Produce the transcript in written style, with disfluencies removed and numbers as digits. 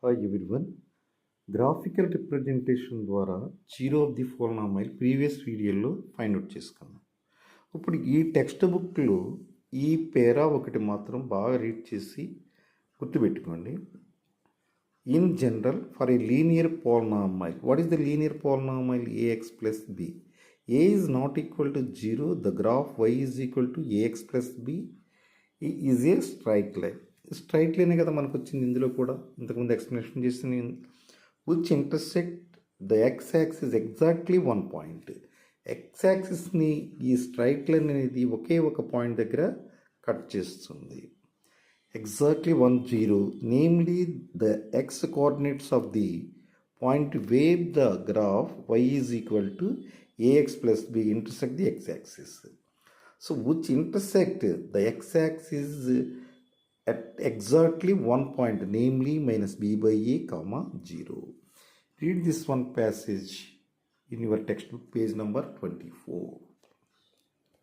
Hi everyone. Graphical representation ద్వారా zero of the polynomial previous వీడియోలో find out చేసుకున్నాం. ఇప్పుడు ఈ టెక్స్ట్ బుక్లో ఈ పేరా ఒకటి మాత్రం బాగా రీడ్ చేసి గుర్తుపెట్టుకోండి. In general for a linear polynomial, what is the linear polynomial? A x plus b. A is not equal to zero, the graph y is equal to a x plus b is a straight line. Straight లైనే కదా మనకు వచ్చింది ఇందులో కూడా, ఇంతకుముందు explanation చేసిన which intersect the x axis exactly one point. X యాక్సిస్ని ఈ స్ట్రైట్ లైన్ అనేది ఒకే ఒక పాయింట్ దగ్గర కట్ చేస్తుంది. Exactly 10, namely the X coordinates of the point where the graph y is equal to ax plus b intersect the x-axis. So which intersect the x-axis at exactly one point, namely minus b by a comma 0. Read this one passage in your textbook, page number 24.